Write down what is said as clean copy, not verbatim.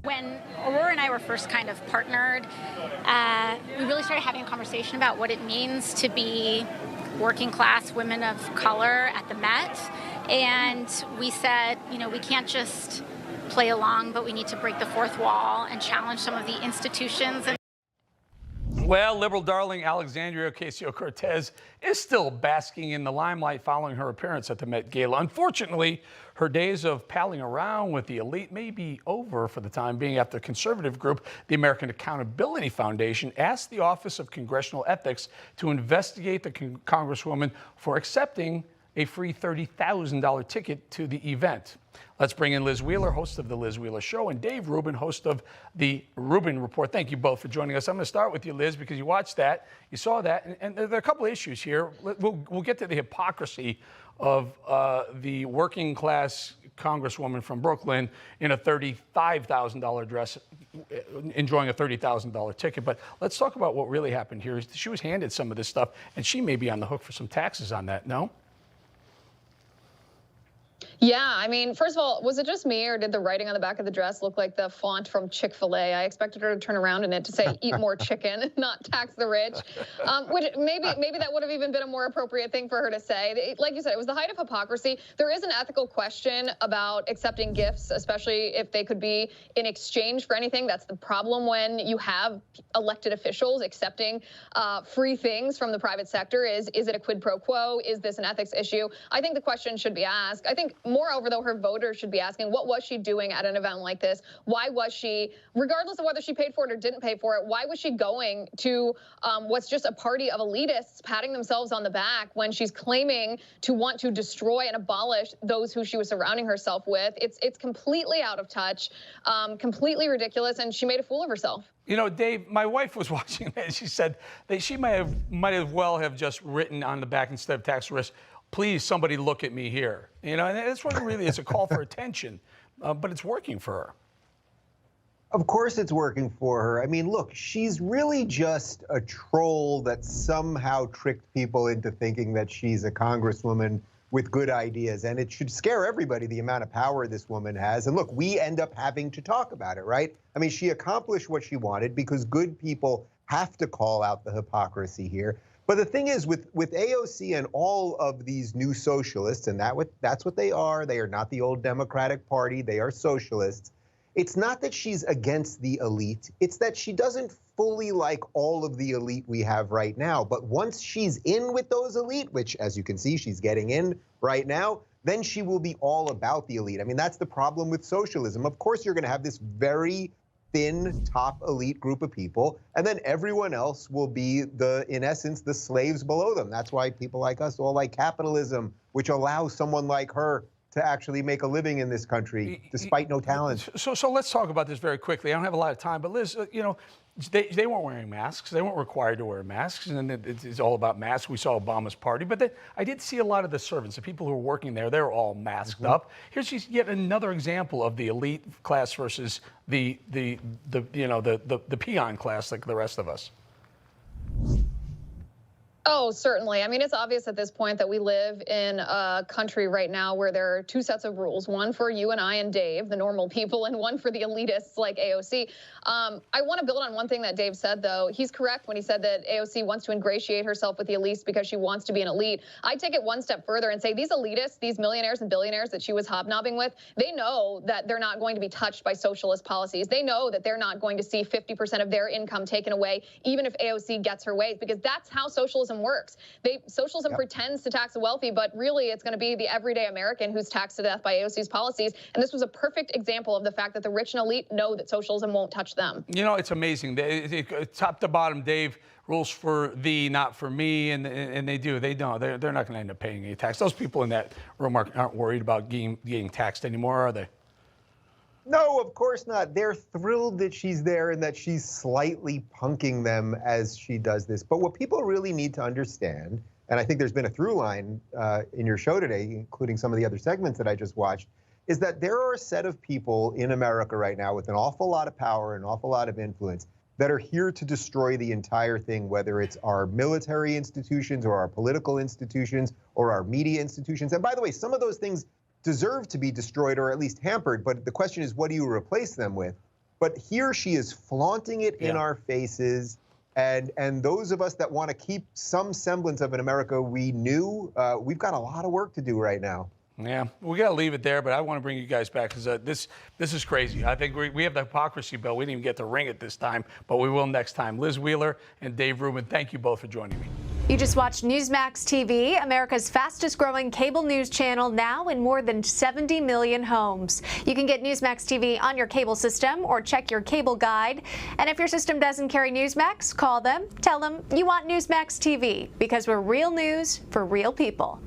When Aurora and I were first kind of partnered, we really started having a conversation about what it means to be working class women of color at the Met. And we said, we can't just play along, but we need to break the fourth wall and challenge some of the institutions. Well, liberal darling Alexandria Ocasio-Cortez is still basking in the limelight following her appearance at the Met Gala. Unfortunately, her days of palling around with the elite may be over for the time being after conservative group, the American Accountability Foundation, asked the Office of Congressional Ethics to investigate the Congresswoman for accepting a free $30,000 ticket to the event. Let's bring in Liz Wheeler, host of The Liz Wheeler Show, and Dave Rubin, host of The Rubin Report. Thank you both for joining us. I'm going to start with you, Liz, because you watched that, you saw that, and there are a couple of issues here. We'll get to the hypocrisy of the working class congresswoman from Brooklyn in a $35,000 dress, enjoying a $30,000 ticket. But let's talk about what really happened here. She was handed some of this stuff, and she may be on the hook for some taxes on that, no? Yeah, I mean, first of all, was it just me, or did the writing on the back of the dress look like the font from Chick-fil-A? I expected her to turn around in it to say, eat more chicken, not tax the rich, which maybe that would have even been a more appropriate thing for her to say. Like you said, it was the height of hypocrisy. There is an ethical question about accepting gifts, especially if they could be in exchange for anything. That's the problem when you have elected officials accepting free things from the private sector. Is it a quid pro quo? Is this an ethics issue? I think the question should be asked. I think moreover, though, her voters should be asking, what was she doing at an event like this? Why was she, regardless of whether she paid for it or didn't pay for it, why was she going to what's just a party of elitists patting themselves on the back when she's claiming to want to destroy and abolish those who she was surrounding herself with? It's completely out of touch, completely ridiculous, and she made a fool of herself. You know, Dave, my wife was watching it, and she said that she might as well have just written on the back instead of tax risk, please, somebody look at me here. And that's what really is a call for attention, but it's working for her. Of course it's working for her. I mean, look, she's really just a troll that somehow tricked people into thinking that she's a congresswoman with good ideas. And it should scare everybody, the amount of power this woman has. And look, we end up having to talk about it, right? I mean, she accomplished what she wanted because good people have to call out the hypocrisy here. But the thing is, with AOC and all of these new socialists, and that's what they are not the old Democratic Party, they are socialists. It's not that she's against the elite, it's that she doesn't fully like all of the elite we have right now. But once she's in with those elite, which as you can see, she's getting in right now, then she will be all about the elite. I mean, that's the problem with socialism. Of course, you're gonna have this very thin top elite group of people, and then everyone else will be in essence, the slaves below them. That's why people like us all like capitalism, which allows someone like her to actually make a living in this country, despite no talent. So let's talk about this very quickly. I don't have a lot of time, but Liz, they weren't wearing masks. They weren't required to wear masks, and it's all about masks. We saw Obama's party, but then I did see a lot of the servants, the people who were working there. They were all masked up. Here's yet another example of the elite class versus the peon class, like the rest of us. Oh, certainly. I mean, it's obvious at this point that we live in a country right now where there are two sets of rules, one for you and I and Dave, the normal people, and one for the elitists like AOC. I want to build on one thing that Dave said, though. He's correct when he said that AOC wants to ingratiate herself with the elites because she wants to be an elite. I take it one step further and say these elitists, these millionaires and billionaires that she was hobnobbing with, they know that they're not going to be touched by socialist policies. They know that they're not going to see 50% of their income taken away, even if AOC gets her way, because that's how socialism works. Socialism pretends to tax the wealthy, but really it's going to be the everyday American who's taxed to death by AOC's policies. And this was a perfect example of the fact that the rich and elite know that socialism won't touch them. You know, it's amazing. Top to bottom, Dave rules for thee, not for me, and they do. They don't. They're not going to end up paying any tax. Those people in that room aren't worried about getting taxed anymore, are they? No, of course not. They're thrilled that she's there and that she's slightly punking them as she does this. But what people really need to understand, and I think there's been a through line in your show today, including some of the other segments that I just watched, is that there are a set of people in America right now with an awful lot of power, an awful lot of influence, that are here to destroy the entire thing, whether it's our military institutions or our political institutions or our media institutions. And by the way, some of those things deserve to be destroyed or at least hampered, but the question is, what do you replace them with? But here she is flaunting it in our faces. And those of us that want to keep some semblance of an America we knew, we've got a lot of work to do right now. Yeah, we got to leave it there, but I want to bring you guys back because this is crazy. I think we have the hypocrisy bill. We didn't even get to ring it this time, but we will next time. Liz Wheeler and Dave Rubin, thank you both for joining me. You just watched Newsmax TV, America's fastest growing cable news channel, now in more than 70 million homes. You can get Newsmax TV on your cable system or check your cable guide. And if your system doesn't carry Newsmax, call them, tell them you want Newsmax TV, because we're real news for real people.